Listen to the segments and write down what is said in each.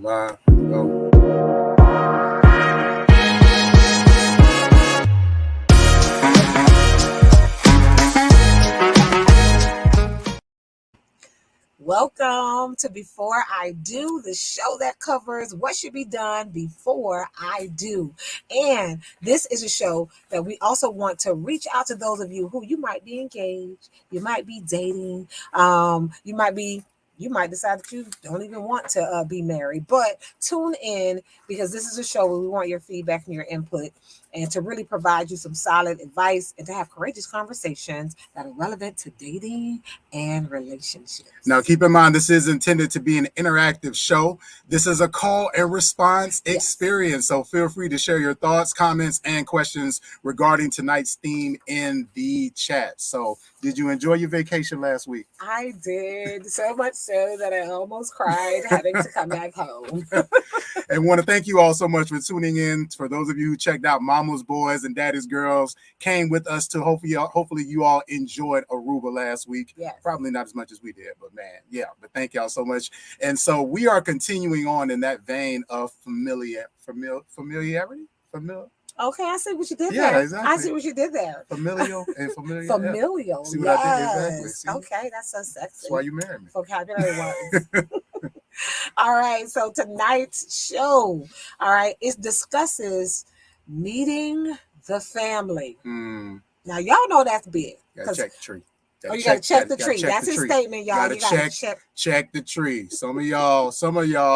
Live. Go. Welcome to Before I Do, the show that covers what should be done before I do. And this is a show that we also want to reach out to those of you who you might be engaged, you might be dating, you might decide that you don't even want to be married, but tune in because this is a show where we want your feedback and your input and to really provide you some solid advice and to have courageous conversations that are relevant to dating and relationships. Now, keep in mind, this is intended to be an interactive show. This is a call and response experience. So feel free to share your thoughts, comments, and questions regarding tonight's theme in the chat. So did you enjoy your vacation last week? I did, so much so that I almost cried having to come back home. And want to thank you all so much for tuning in. For those of you who checked out Mama's Boys and Daddy's Girls, came with us to hopefully you all enjoyed Aruba last week. Yes. Probably not as much as we did, but man, yeah. But thank y'all so much. And so we are continuing on in that vein of familiarity. Okay, I see what you did Yeah, there. exactly. I see what you did there. Familial and familiar. Familial. Yeah. See what I did exactly? See? Okay, that's so sexy. That's why you married me. Vocabulary wise. All right, so tonight's show, it discusses meeting the family. Now, y'all know that's big. Gotta check the tree. You gotta check the tree. That's his statement, y'all. You gotta check the tree. Some of y'all,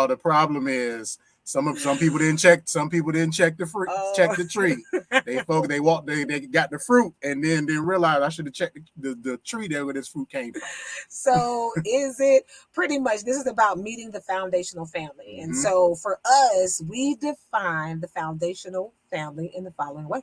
the problem is some people didn't check. Some people didn't check the fruit. Check the tree. They got the fruit and then didn't realize I should have checked the tree there where this fruit came from. So is it pretty much, this is about meeting the foundational family. And so for us, we define the foundational family in the following way.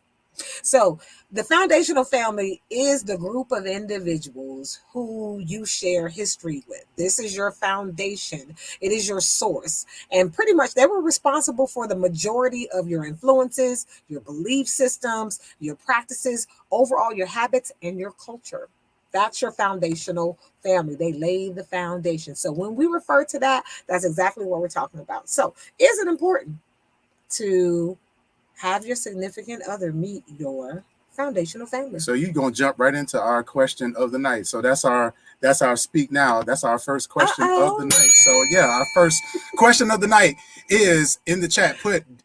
So the foundational family is the group of individuals who you share history with. This is your foundation. It is your source. And pretty much they were responsible for the majority of your influences, your belief systems, your practices, overall your habits and your culture. That's your foundational family. They laid the foundation. So when we refer to that, that's exactly what we're talking about. So is it important to have your significant other meet your foundational family? So you're gonna jump right into our question of the night. So that's our speak now. That's our first question of the night. So yeah, our first question of the night is in the chat.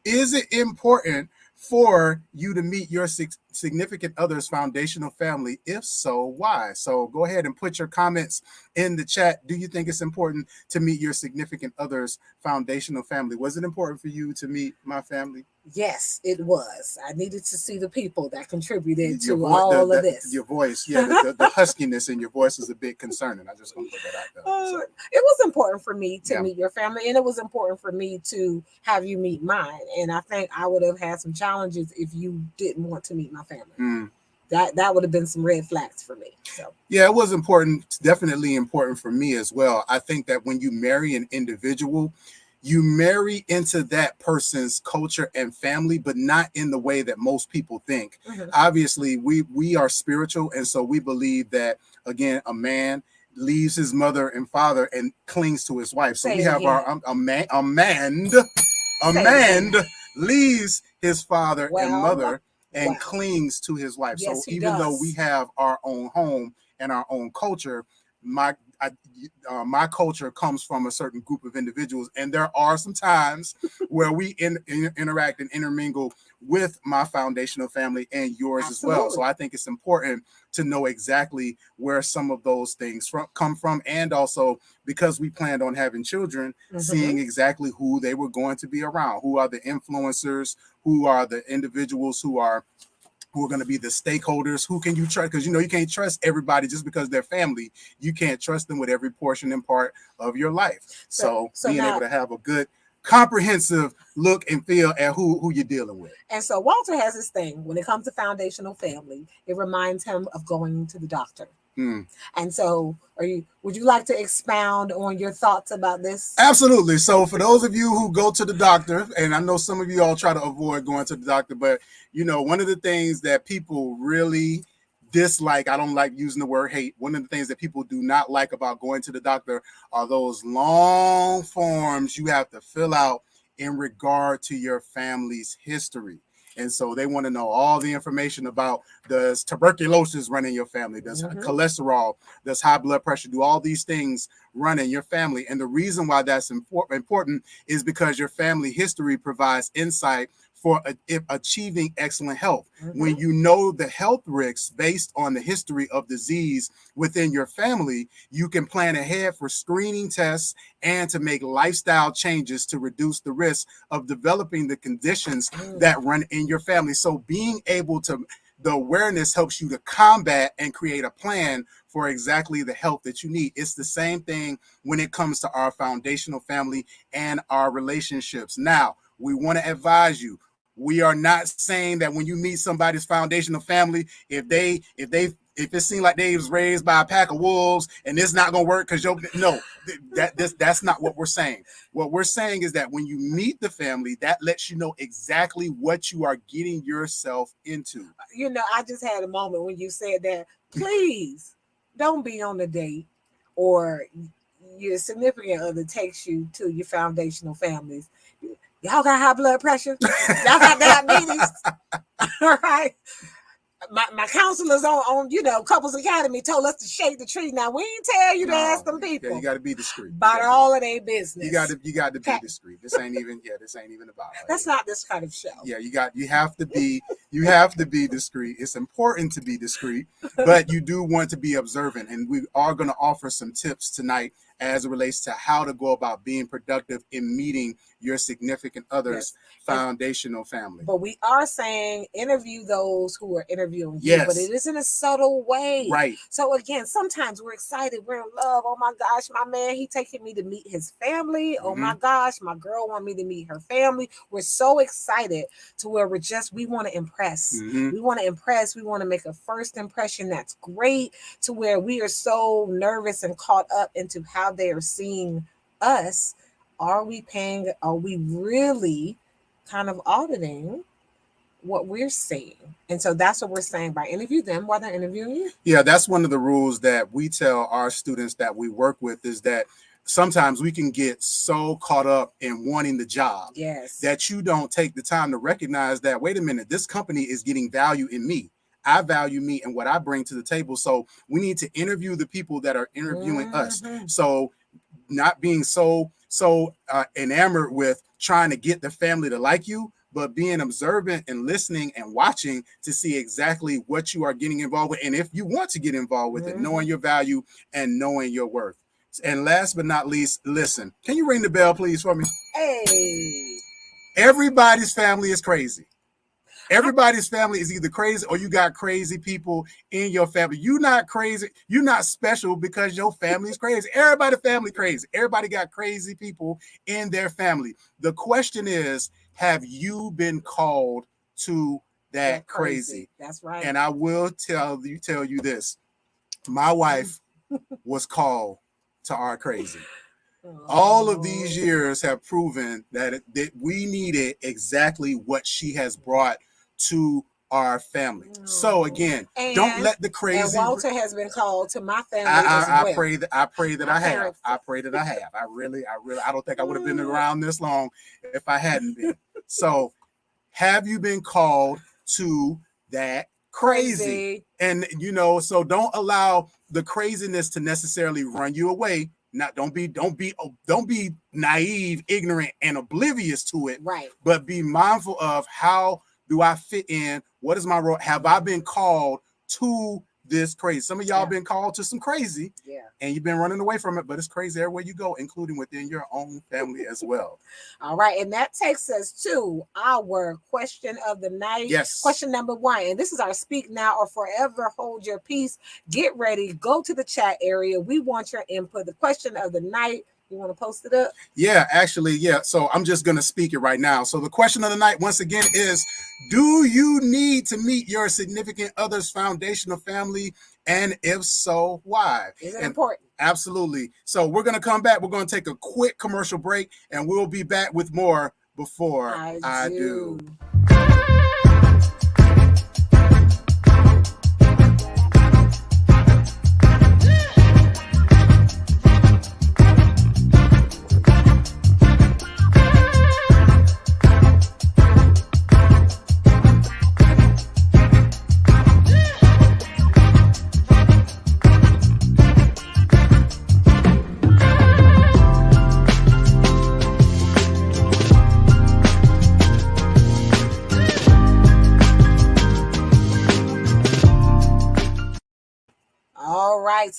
Is it important for you to meet your significant other's foundational family? If so, why? So go ahead and put your comments in the chat. Do you think it's important to meet your significant other's foundational family? Was it important for you to meet my family? Yes, it was. I needed to see the people that contributed to all of this. Your voice, the huskiness in your voice is a bit concerning. I just want to put that out there. It was important for me to meet your family, and it was important for me to have you meet mine. And I think I would have had some challenges if you didn't want to meet my family. That would have been some red flags for me. So yeah, it was important, definitely important for me as well. I think that when you marry an individual, you marry into that person's culture and family, but not in the way that most people think. Obviously, we are spiritual, and so we believe that, again, a man leaves his mother and father and clings to his wife. So we have a man leaves his father and mother and clings to his wife. Yes, so even though we have our own home and our own culture, my culture comes from a certain group of individuals, and there are some times where we interact and intermingle with my foundational family and yours as well. So I think it's important to know exactly where some of those things come from, and also because we planned on having children, seeing exactly who they were going to be around, who are the influencers, who are the individuals who are going to be the stakeholders. Who can you trust? Because you can't trust everybody just because they're family. You can't trust them with every portion and part of your life. So being able to have a good comprehensive look and feel at who you're dealing with. And so Walter has this thing when it comes to foundational family, it reminds him of going to the doctor. And so would you like to expound on your thoughts about this? Absolutely. So for those of you who go to the doctor, and I know some of you all try to avoid going to the doctor, but one of the things that people really dislike, I don't like using the word hate. One of the things that people do not like about going to the doctor are those long forms you have to fill out in regard to your family's history. And so they want to know all the information about, does tuberculosis run in your family? Does cholesterol, does high blood pressure, do all these things run in your family? And the reason why that's important is because your family history provides insight for achieving excellent health. When you know the health risks based on the history of disease within your family, you can plan ahead for screening tests and to make lifestyle changes to reduce the risk of developing the conditions that run in your family. So being able to, the awareness helps you to combat and create a plan for exactly the health that you need. It's the same thing when it comes to our foundational family and our relationships. Now, we want to advise you, we are not saying that when you meet somebody's foundational family, if it seems like they was raised by a pack of wolves and it's not gonna work because that's not what we're saying. What we're saying is that when you meet the family, that lets you know exactly what you are getting yourself into. You know, I just had a moment when you said that. Please don't be on a date or your significant other takes you to your foundational families. Y'all got high blood pressure. Y'all got diabetes. All right. My counselors on Couples Academy told us to shake the tree. Now we ain't tell you to ask them people. Yeah, you got to be discreet about all of their business. You got to be discreet. This ain't even about it. That's not this kind of show. Yeah, you have to be discreet. It's important to be discreet, but you do want to be observant. And we are going to offer some tips tonight as it relates to how to go about being productive in meeting your significant other's foundational family. But we are saying interview those who are interviewing you, but it is in a subtle way. Right. So again, sometimes we're excited, we're in love. Oh my gosh, my man, he taking me to meet his family. Oh my gosh, my girl want me to meet her family. We're so excited to where we want to impress. We want to impress. We want to make a first impression that's great, to where we are so nervous and caught up into how they are seeing us. Are we really kind of auditing what we're seeing? And so that's what we're saying by interview them while they're interviewing you. Yeah, that's one of the rules that we tell our students that we work with, is that sometimes we can get so caught up in wanting the job that you don't take the time to recognize that, wait a minute, this company is getting value in me. I value me and what I bring to the table. So we need to interview the people that are interviewing us. So not being so enamored with trying to get the family to like you, but being observant and listening and watching to see exactly what you are getting involved with. And if you want to get involved with it, knowing your value and knowing your worth. And last but not least, listen. Can you ring the bell, please, for me? Hey. Everybody's family is crazy. Everybody's family is either crazy or you got crazy people in your family. You're not crazy. You're not special because your family is crazy. Everybody's family crazy. Everybody got crazy people in their family. The question is, have you been called to that crazy? That's right. And I will tell you this. My wife was called to our crazy. All of these years have proven that we needed exactly what she has brought to our family. So again, don't let the crazy. And Walter has been called to my family as well. I pray that I have. I pray that I have. I really, I don't think I would have been around this long if I hadn't been. So, have you been called to that crazy? And so don't allow the craziness to necessarily run you away. Don't be naive, ignorant, and oblivious to it. Right. But be mindful of, how do I fit in? What is my role? Have I been called to this crazy? Some of y'all been called to some crazy, and you've been running away from it, but it's crazy everywhere you go, including within your own family as well. All right, and that takes us to our question of the night. Yes. Question number 1, and this is our speak now or forever hold your peace. Get ready, go to the chat area. We want your input. The question of the night. You want to post it up? Yeah, actually, yeah. So I'm just going to speak it right now. So the question of the night, once again, is, do you need to meet your significant other's foundational family? And if so, why? Is it important? Absolutely. So we're going to come back. We're going to take a quick commercial break, and we'll be back with more before I do.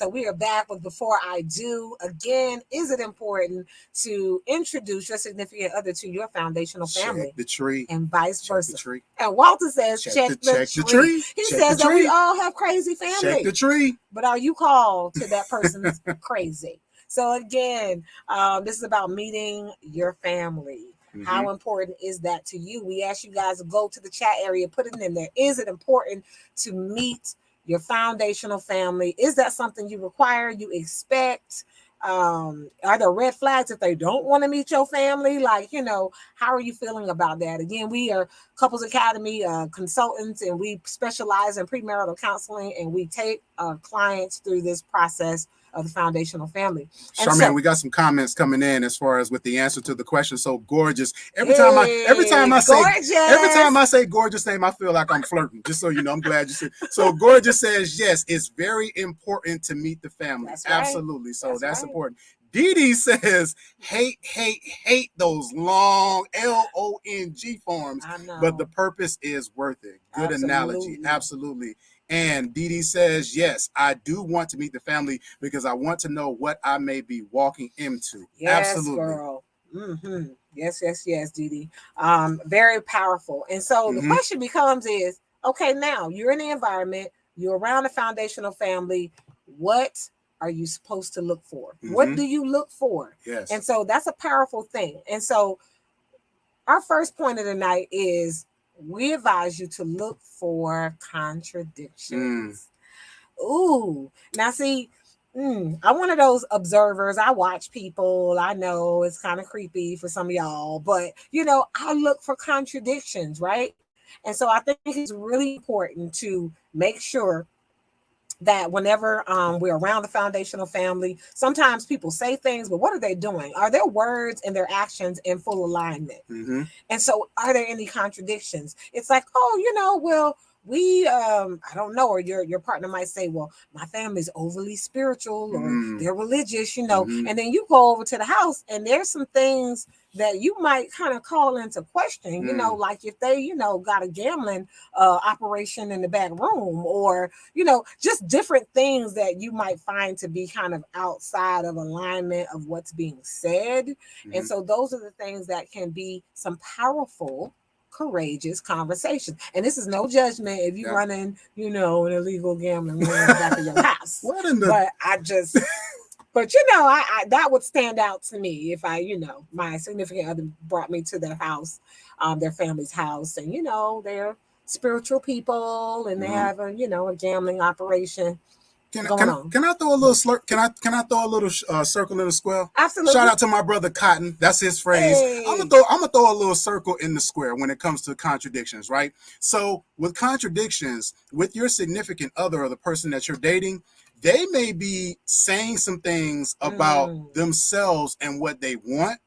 So we are back with Before I Do. Again, is it important to introduce your significant other to your foundational family? Check the tree. And vice Check versa. the tree. And Walter says, Check check the tree. He Check says the that we tree. all have crazy family. Check the tree. But are you called to that person's crazy? So again, this is about meeting your family. Mm-hmm. How important is that to you? We ask you guys to go to the chat area, put it in there. Is it important to meet your foundational family? Is that something you require, you expect? Are there red flags if they don't want to meet your family? Like, you know, how are you feeling about that? Again, we are Couples Academy consultants, and we specialize in premarital counseling, and we take our clients through this process of the foundational family. Charmaine, we got some comments coming in as far as with the answer to the question. So gorgeous. Every time I say gorgeous name, I feel like I'm flirting. Just so you know, I'm glad you said. So gorgeous says yes, it's very important to meet the family. That's right. Absolutely. So that's important. Dee Dee says, hate those long LONG forms, but the purpose is worth it. Good analogy. Absolutely. And Dee Dee says, yes, I do want to meet the family because I want to know what I may be walking into. Yes, absolutely. Girl. Mm-hmm. Yes, Dee Dee. Very powerful. And so the question becomes is, okay, now you're in the environment, you're around a foundational family. What are you supposed to look for? What do you look for? Yes. And so that's a powerful thing. And so our first point of the night is we advise you to look for contradictions. Ooh. Now see, I'm one of those observers. I watch people. I know it's kind of creepy for some of y'all, but you know, I look for contradictions, right? And so I think it's really important to make sure that whenever we're around the foundational family, sometimes people say things, but what are they doing? Are their words and their actions in full alignment? And so are there any contradictions? It's like, oh, you know, well, we I don't know, or your partner might say, well, my family's overly spiritual or they're religious, you know, and then you go over to the house and there's some things that you might kind of call into question, you know, like if they, you know, got a gambling operation in the back room, or, you know, just different things that you might find to be kind of outside of alignment of what's being said. And so those are the things that can be some powerful, courageous conversation. And this is no judgment if you're running, you know, an illegal gambling room in the back of your house. But you know, I that would stand out to me if I, you know, my significant other brought me to their house, their family's house, and you know, they're spiritual people and they have a, you know, a gambling operation. Can I throw a little slurp? Can I throw a little circle in the square? Absolutely. Shout out to my brother Cotton. That's his phrase. Hey. I'm gonna throw a little circle in the square when it comes to contradictions, right? So with contradictions, with your significant other or the person that you're dating, they may be saying some things about themselves and what they want,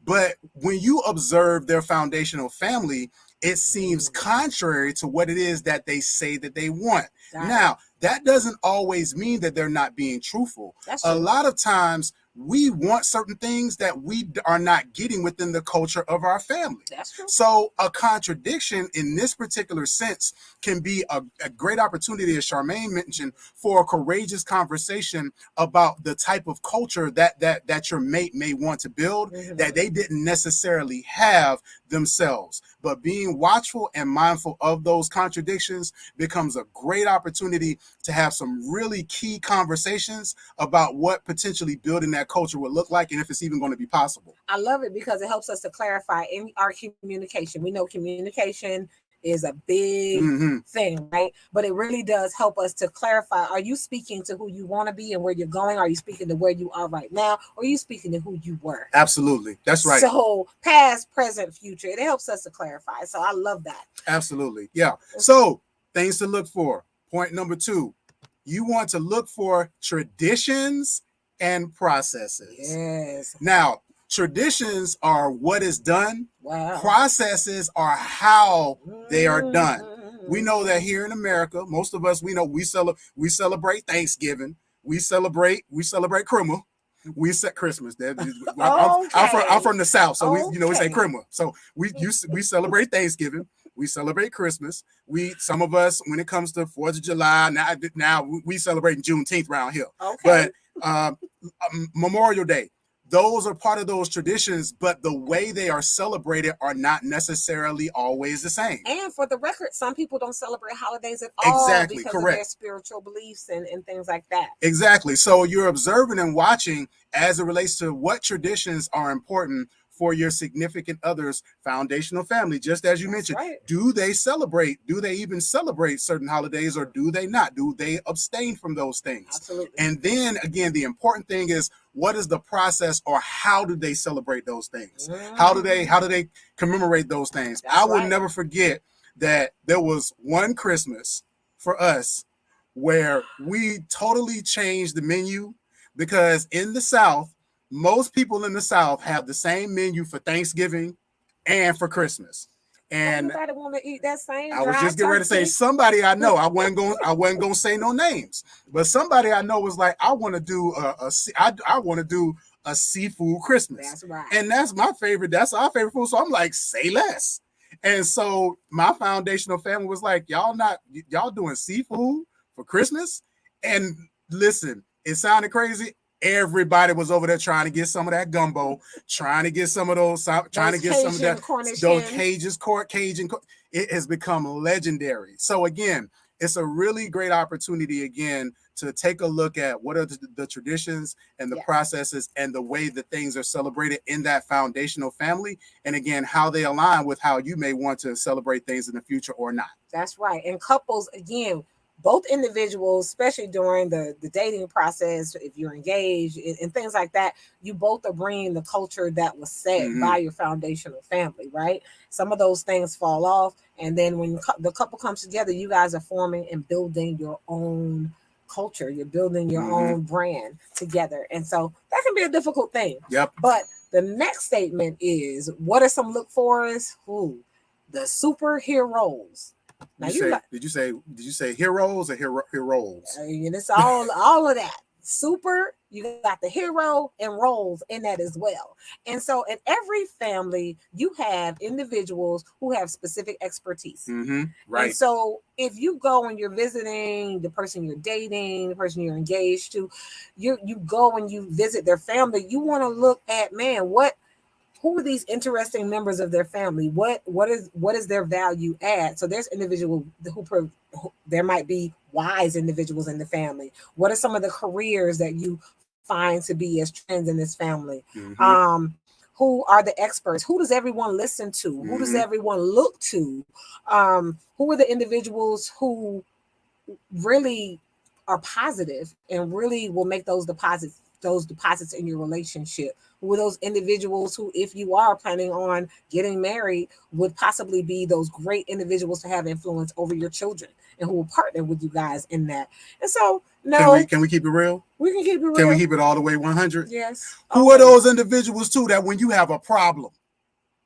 but when you observe their foundational family, it seems contrary to what it is that they say that they want. Now, that doesn't always mean that they're not being truthful. A lot of times we want certain things that we are not getting within the culture of our family. That's true. So a contradiction in this particular sense can be a great opportunity, as Charmaine mentioned, for a courageous conversation about the type of culture that your mate may want to build that they didn't necessarily have themselves. But being watchful and mindful of those contradictions becomes a great opportunity to have some really key conversations about what potentially building that culture would look like and if it's even going to be possible. I love it because it helps us to clarify in our communication. We know communication is a big thing, right? But it really does help us to clarify, are you speaking to who you want to be and where you're going? Are you speaking to where you are right now? Or are you speaking to who you were? Absolutely. That's right. So past, present, future, it helps us to clarify. So I love that. Absolutely. Yeah. So things to look for. Point number 2, you want to look for traditions and processes. Yes. Now, traditions are what is done. Wow. Processes are how they are done. We know that here in America, most of us, we know we celebrate Thanksgiving. We celebrate Christmas. We set Christmas. I'm from the South, so we say Christmas. So we celebrate Thanksgiving. We celebrate Christmas. Some of us, when it comes to 4th of July, now we celebrate Juneteenth around here. Okay. But Memorial Day, those are part of those traditions, but the way they are celebrated are not necessarily always the same. And for the record, some people don't celebrate holidays at all Exactly, because correct. of their spiritual beliefs and things like that. Exactly. So you're observing and watching as it relates to what traditions are important for your significant other's foundational family. Just as you mentioned, right. Do they even celebrate certain holidays, or do they not? Do they abstain from those things? Absolutely. And then again, the important thing is, what is the process, or how do they celebrate those things? How do they commemorate those things? I will never forget that there was one Christmas for us where we totally changed the menu, because in the South, most people in the South have the same menu for Thanksgiving and for Christmas. And everybody want to eat that same. I was just getting ready to say, somebody I know, I wasn't going to say no names, but somebody I know was like, I want to do a seafood Christmas. That's right. And that's my favorite. That's our favorite food. So I'm like, say less. And so my foundational family was like, y'all doing seafood for Christmas? And listen, it sounded crazy. Everybody was over there trying to get some of that gumbo, trying to get some of those Cajun. It has become legendary. So again, it's a really great opportunity again to take a look at what are the traditions and the processes and the way that things are celebrated in that foundational family, and again, how they align with how you may want to celebrate things in the future or not. That's right. And couples, again, both individuals, especially during the dating process, if you're engaged and things like that, you both are bringing the culture that was set by your foundational family, right? Some of those things fall off. And then when the couple comes together, you guys are forming and building your own culture. You're building your own brand together. And so that can be a difficult thing. Yep. But the next statement is, what are some look fors? The superheroes. Now did you say heroes or heroes? And it's all of that. Super, you got the hero and roles in that as well. And so in every family, you have individuals who have specific expertise. Right. And so if you go and you're visiting the person you're dating, the person you're engaged to, you go and you visit their family, you want to look at, who are these interesting members of their family? What is their value add? So there's individuals who there might be wise individuals in the family. What are some of the careers that you find to be as trends in this family? Who are the experts? Who does everyone listen to? Who does everyone look to? Who are the individuals who really are positive and really will make those deposits in your relationship? Who are those individuals who, if you are planning on getting married, would possibly be those great individuals to have influence over your children and who will partner with you guys in that? And so, can we keep it real? We can keep it real. Can we keep it all the way 100? Yes. Who are those individuals too that when you have a problem,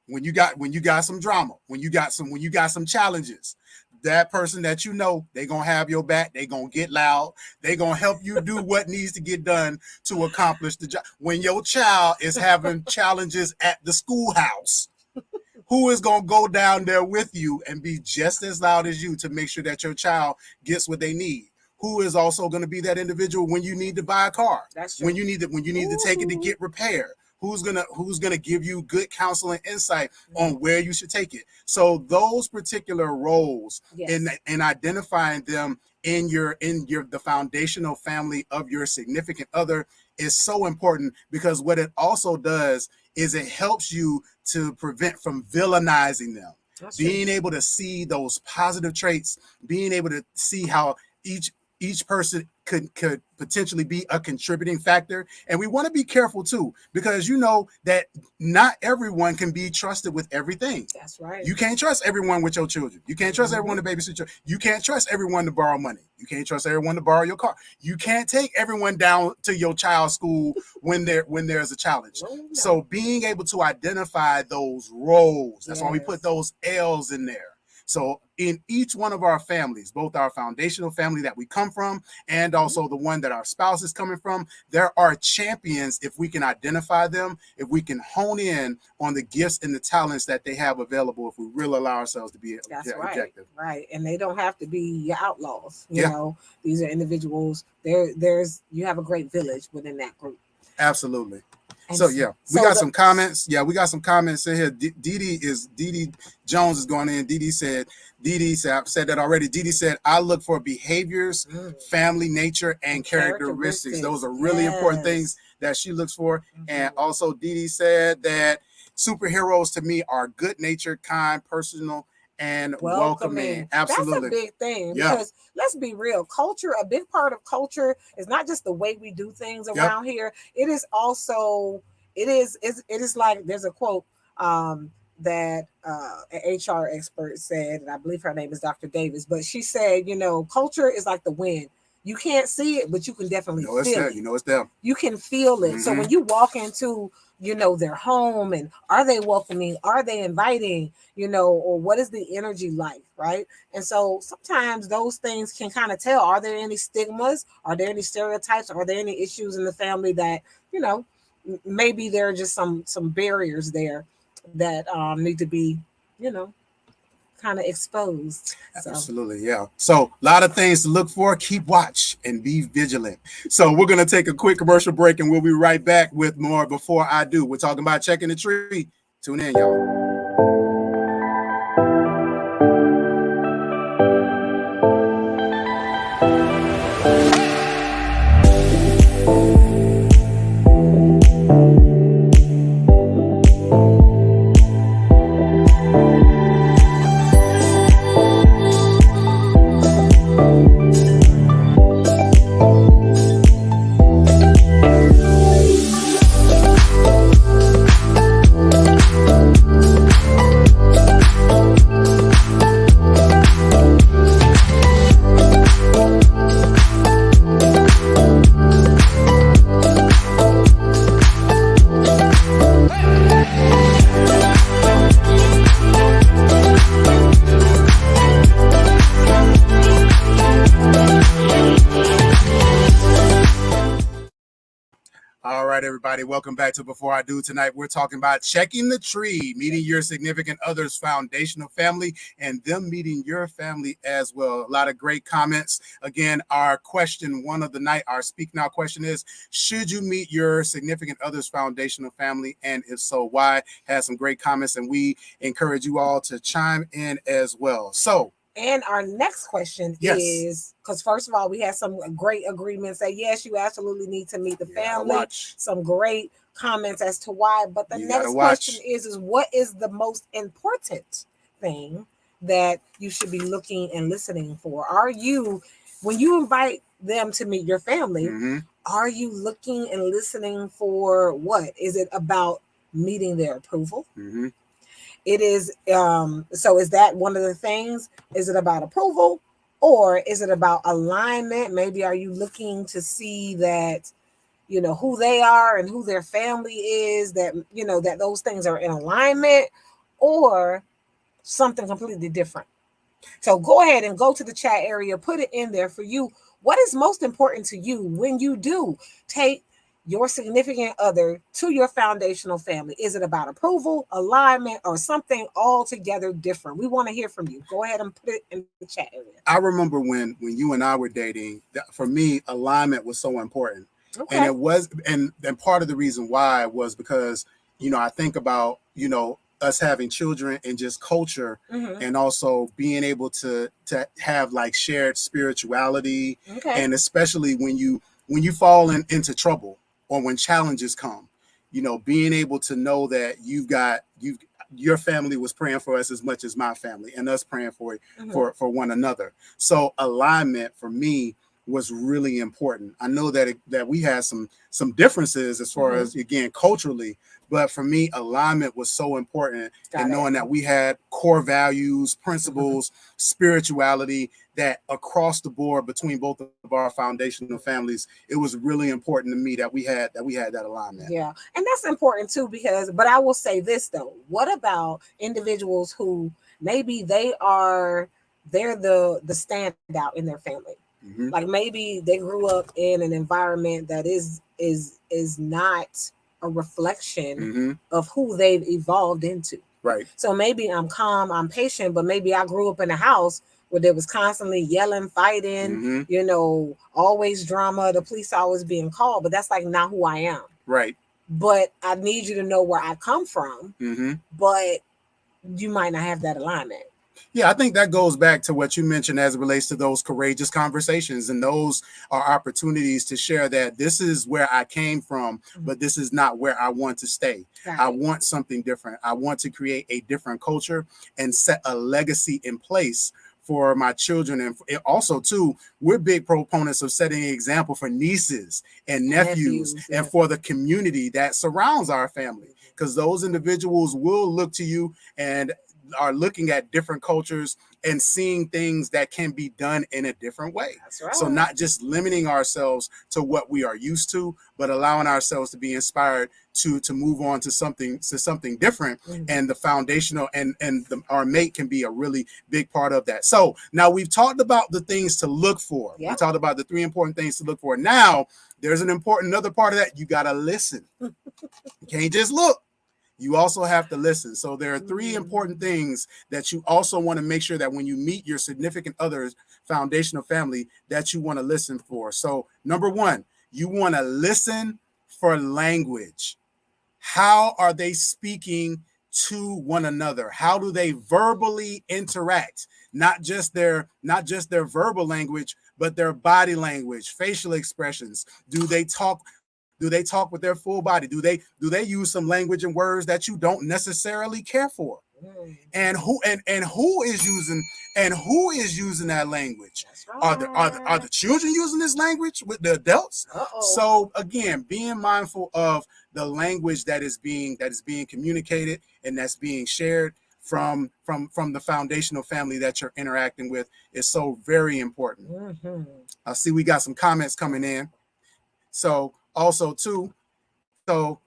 when you got some drama, when you got some challenges, that person that they're gonna have your back, they're gonna get loud, they're gonna help you do what needs to get done to accomplish the job. When your child is having challenges at the schoolhouse, who is gonna go down there with you and be just as loud as you to make sure that your child gets what they need? Who is also gonna be that individual when you need to buy a car? That's true. When you need to take it to get repaired? Who's gonna give you good counsel and insight on where you should take it? So those particular roles in identifying them in the foundational family of your significant other is so important, because what it also does is it helps you to prevent from villainizing them. That's being able to see those positive traits, being able to see how each person could potentially be a contributing factor. And we want to be careful too, because that not everyone can be trusted with everything. That's right. You can't trust everyone with your children. You can't trust everyone to babysit you. You can't trust everyone to borrow money. You can't trust everyone to borrow your car. You can't take everyone down to your child's school when there's a challenge. No. So being able to identify those roles, that's why we put those L's in there. So in each one of our families, both our foundational family that we come from and also the one that our spouse is coming from, there are champions if we can identify them, if we can hone in on the gifts and the talents that they have available, if we really allow ourselves to be objective. Right. And they don't have to be your outlaws. You Yeah. know, these are individuals. You have a great village within that group. Absolutely. And So yeah, we got some comments. Yeah, we got some comments in here. Dee Jones is going in. Dee said, I've said that already. Dee said, I look for behaviors, family, nature, and characteristics. Those are really important things that she looks for. And also Dee said that superheroes to me are good natured, kind, personal, and welcoming. Absolutely. That's a big thing because let's be real. Culture, a big part of culture is not just the way we do things around here. It is also, it is like there's a quote that an HR expert said, and I believe her name is Dr. Davis, but she said, you know, culture is like the wind. You can't see it, but you can definitely feel it. You know it's there. You can feel it. So when you walk into, you know, their home, and are they welcoming? Are they inviting? You know, or what is the energy like, right? And so sometimes those things can kind of tell. Are there any stigmas? Are there any stereotypes? Are there any issues in the family that, you know, maybe there are just some barriers there that need to be, you know, kind of exposed. So. Absolutely, yeah. So a lot of things to look for. Keep watch and be vigilant. So we're going to take a quick commercial break and we'll be right back with more Before I Do. We're talking about checking the tree. Tune in, y'all. Everybody, welcome back to Before I Do. Tonight we're talking about checking the tree, meeting your significant other's foundational family and them meeting your family as well. A lot of great comments. Again, our question one of the night, our Speak Now question is, should you meet your significant other's foundational family, and if so, why? Has some great comments, and we encourage you all to chime in as well. So and our next question is, because first of all, we had some great agreements that yes, you absolutely need to meet the family. Some great comments as to why. But the next question is what is the most important thing that you should be looking and listening for? Are you, when you invite them to meet your family, are you looking and listening for what? Is it about meeting their approval? It is, so is that one of the things? Is it about approval, or is it about alignment? Maybe are you looking to see that, you know, who they are and who their family is, that, you know, that those things are in alignment, or something completely different? So go ahead and go to the chat area, put it in there for you. What is most important to you when you do take your significant other to your foundational family? Is it about approval, alignment, or something altogether different? We want to hear from you. Go ahead and put it in the chat area. I remember when you and I were dating, for me, alignment was so important. And it was, and part of the reason why was because, you know, I think about, you know, us having children and just culture, and also being able to have like shared spirituality, and especially when you fall into trouble, or when challenges come, you know, being able to know that your family was praying for us as much as my family, and us praying for one another. So alignment for me was really important. I know that we had some differences as far as, again, culturally, but for me, alignment was so important. And knowing that we had core values, principles, spirituality, that across the board between both of our foundational families, it was really important to me that we had that alignment. Yeah, and that's important too, because, but I will say this though, what about individuals who maybe they're the standout in their family? Like maybe they grew up in an environment that is not a reflection of who they've evolved into. Right. So maybe I'm calm, I'm patient, but maybe I grew up in a house where there was constantly yelling, fighting, always drama, the police always being called, but that's like not who I am. Right. But I need you to know where I come from, but you might not have that alignment. Yeah, I think that goes back to what you mentioned as it relates to those courageous conversations. And those are opportunities to share that this is where I came from, but this is not where I want to stay. Right. I want something different. I want to create a different culture and set a legacy in place for my children. And also, too, we're big proponents of setting an example for nieces and nephews and for the community that surrounds our family, because those individuals will look to you and are looking at different cultures and seeing things that can be done in a different way. That's right. So not just limiting ourselves to what we are used to, but allowing ourselves to be inspired to move on to something different. And the foundational and our mate can be a really big part of that. So now we've talked about the things to look for. We talked about the 3 important things to look for. Now there's another part of that. You got to listen. You can't just look. You also have to listen. So there are 3 important things that you also want to make sure that when you meet your significant other's foundational family, that you want to listen for. So number 1, you want to listen for language. How are they speaking to one another? How do they verbally interact? Not just their verbal language, but their body language, facial expressions. Do they talk with their full body? Do they use some language and words that you don't necessarily care for? And who is using that language? Right. Are the children using this language with the adults? So again, being mindful of the language that is being communicated and that's being shared from the foundational family that you're interacting with is so very important. I see we got some comments coming in. So also too, so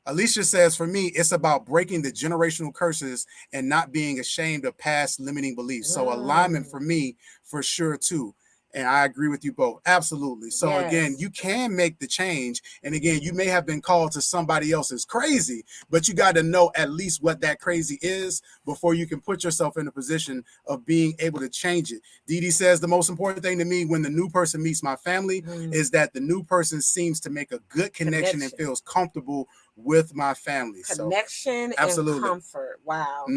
Alicia says, for me, it's about breaking the generational curses and not being ashamed of past limiting beliefs. So alignment for me, for sure too. And I agree with you both. Absolutely. So again, you can make the change. And again, you may have been called to somebody else's crazy, but you got to know at least what that crazy is before you can put yourself in a position of being able to change it. Dee Dee says the most important thing to me when the new person meets my family is that the new person seems to make a good connection and feels comfortable with my family. Connection and comfort. Wow.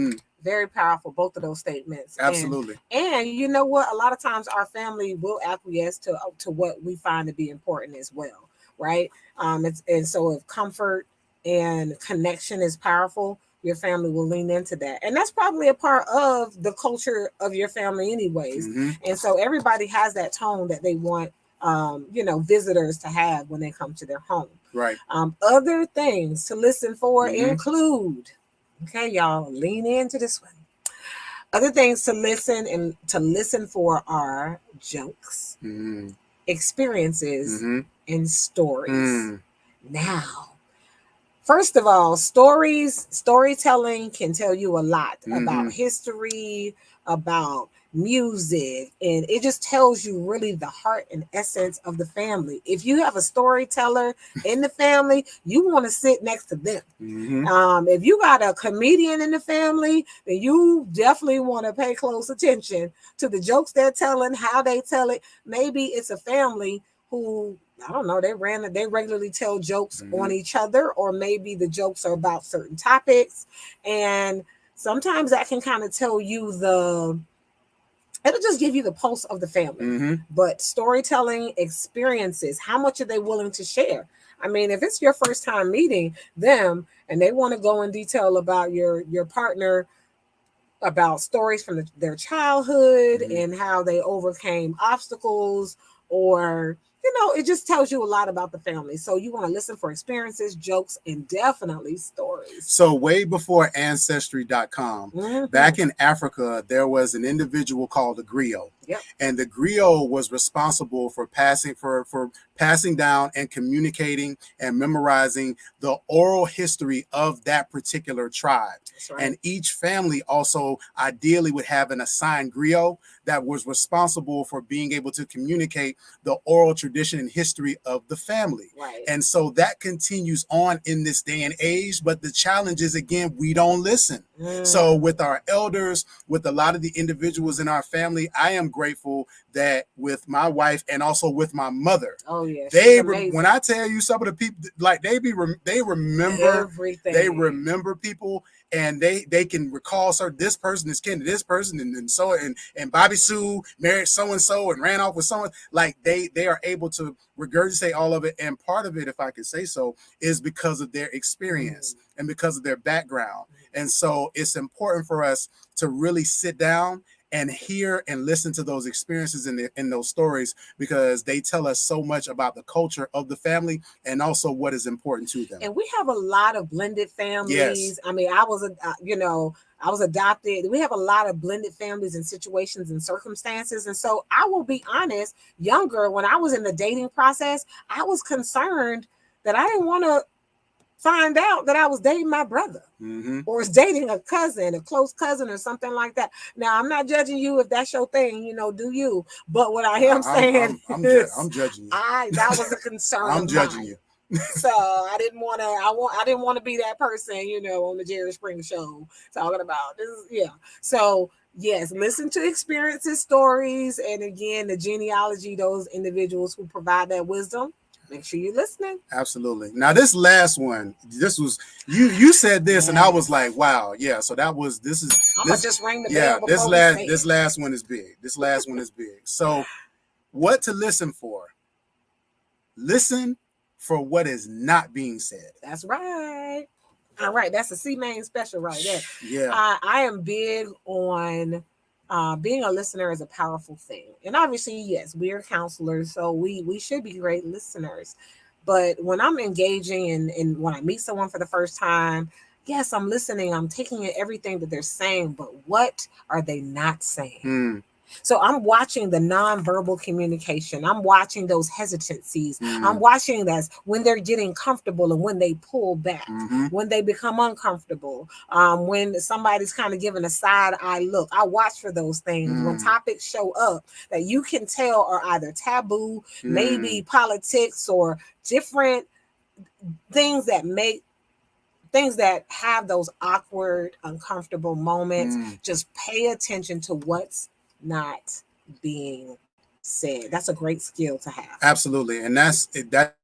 Very powerful, both of those statements. Absolutely. And you know what? A lot of times our family will acquiesce to what we find to be important as well, right? And so if comfort and connection is powerful, your family will lean into that. And that's probably a part of the culture of your family anyways. And so everybody has that tone that they want visitors to have when they come to their home. Right. Other things to listen for include, okay, y'all, lean into this one. Other things to listen for are jokes, experiences, and stories. Now, first of all, storytelling can tell you a lot about history, about music, and it just tells you really the heart and essence of the family. If you have a storyteller in the family, you want to sit next to them. If you got a comedian in the family, then you definitely want to pay close attention to the jokes they're telling, how they tell it. Maybe it's a family who, I don't know, they regularly tell jokes on each other, or maybe the jokes are about certain topics, and sometimes that can kind of tell you it'll just give you the pulse of the family. But storytelling experiences, how much are they willing to share? I mean, if it's your first time meeting them and they want to go in detail about your partner, about stories from their childhood and how they overcame obstacles, or, you know, it just tells you a lot about the family. So you want to listen for experiences, jokes, and definitely stories. So way before Ancestry.com, back in Africa, there was an individual called a griot. Yep. And the griot was responsible for passing down and communicating and memorizing the oral history of that particular tribe. That's right. And each family also ideally would have an assigned griot that was responsible for being able to communicate the oral tradition and history of the family. Right. And so that continues on in this day and age. But the challenge is, again, we don't listen. So with our elders, with a lot of the individuals in our family, I am grateful that with my wife and also with my mother, when I tell you, some of the people, like they remember everything. They remember people, and they can recall, sir, this person is kin to this person, and Bobby Sue married so and so and ran off with someone. Like they are able to regurgitate all of it, and part of it, if I could say so, is because of their experience and because of their background. And so it's important for us to really sit down and hear and listen to those experiences in those stories, because they tell us so much about the culture of the family and also what is important to them. And we have a lot of blended families. Yes. I mean, I was adopted. We have a lot of blended families and situations and circumstances. And so I will be honest, younger, when I was in the dating process, I was concerned that I didn't want to find out that I was dating my brother or was dating a cousin, a close cousin or something like that. Now, I'm not judging you if that's your thing, you know, do you? But what I am saying is I'm judging you. That was a concern. I'm judging you. So I didn't want to be that person, you know, on the Jerry Springer show talking about this. So yes, listen to experiences, stories, and again, the genealogy, those individuals who provide that wisdom. Make sure you're listening. Absolutely. Now, this last one, this was you said this, and I was like, wow, yeah. So I'm gonna just ring the bell. This last one is big. This last one is big. So, what to listen for? Listen for what is not being said. That's right. All right, that's a C-Main special right there. Yeah. I am big on. Being a listener is a powerful thing. And obviously, yes, we are counselors, so we should be great listeners. But when I'm engaging and when I meet someone for the first time, yes, I'm listening. I'm taking in everything that they're saying, but what are they not saying? So I'm watching the nonverbal communication. I'm watching those hesitancies. I'm watching that when they're getting comfortable and when they pull back, when they become uncomfortable, when somebody's kind of giving a side eye look. I watch for those things. When topics show up that you can tell are either taboo, maybe politics or different things that have those awkward, uncomfortable moments. Just pay attention to what's not being said. That's a great skill to have. Absolutely. And that's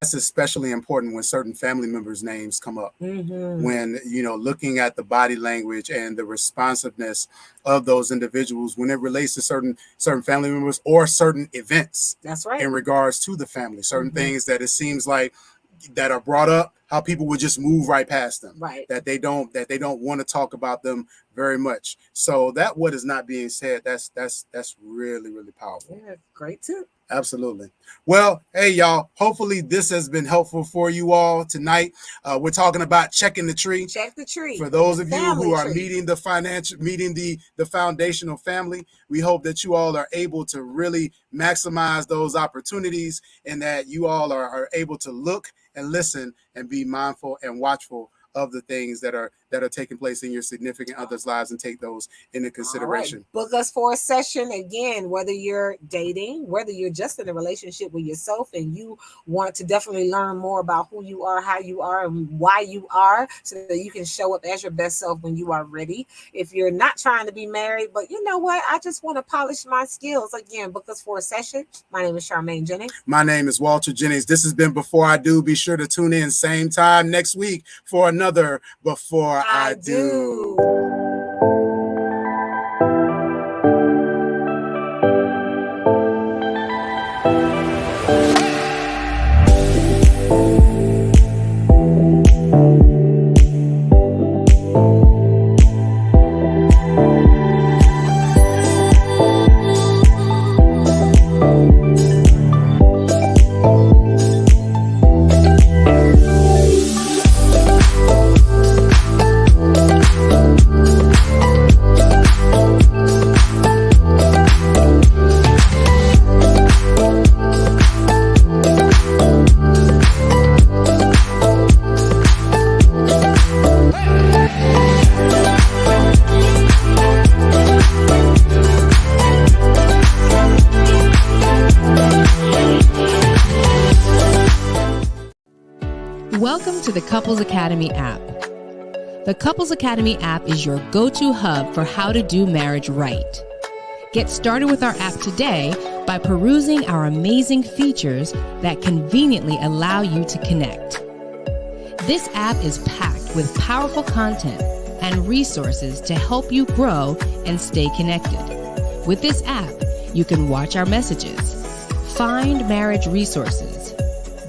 especially important when certain family members' names come up. When, you know, looking at the body language and the responsiveness of those individuals when it relates to certain family members or certain events. That's right. In regards to the family, certain things that it seems like that are brought up, how people would just move right past them. Right. That they don't want to talk about them very much. So that what is not being said, that's really, really powerful. Yeah, great too. Absolutely. Well, hey y'all, hopefully this has been helpful for you all tonight. We're talking about checking the tree. Check the tree. For those of you who are tree. meeting the foundational family, we hope that you all are able to really maximize those opportunities and that you all are able to look and listen and be mindful and watchful of the things that are taking place in your significant others' lives and take those into consideration. Right. Book us for a session again, whether you're dating, whether you're just in a relationship with yourself and you want to definitely learn more about who you are, how you are, and why you are, so that you can show up as your best self when you are ready. If you're not trying to be married, but you know what, I just want to polish my skills, again, book us for a session. My name is Charmaine Jennings. My name is Walter Jennings. This has been Before I Do. Be sure to tune in same time next week for another Before I Do. to the Couples Academy app. The Couples Academy app is your go-to hub for how to do marriage right. Get started with our app today by perusing our amazing features that conveniently allow you to connect. This app is packed with powerful content and resources to help you grow and stay connected. With this app, you can watch our messages, find marriage resources,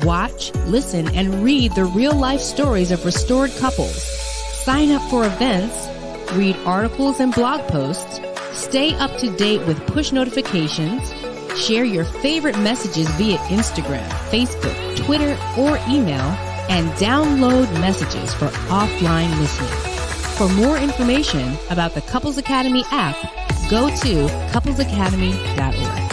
watch, listen, and read the real-life stories of restored couples, sign up for events, read articles and blog posts, stay up to date with push notifications, share your favorite messages via Instagram, Facebook, Twitter, or email, and download messages for offline listening. For more information about the Couples Academy app, go to couplesacademy.org.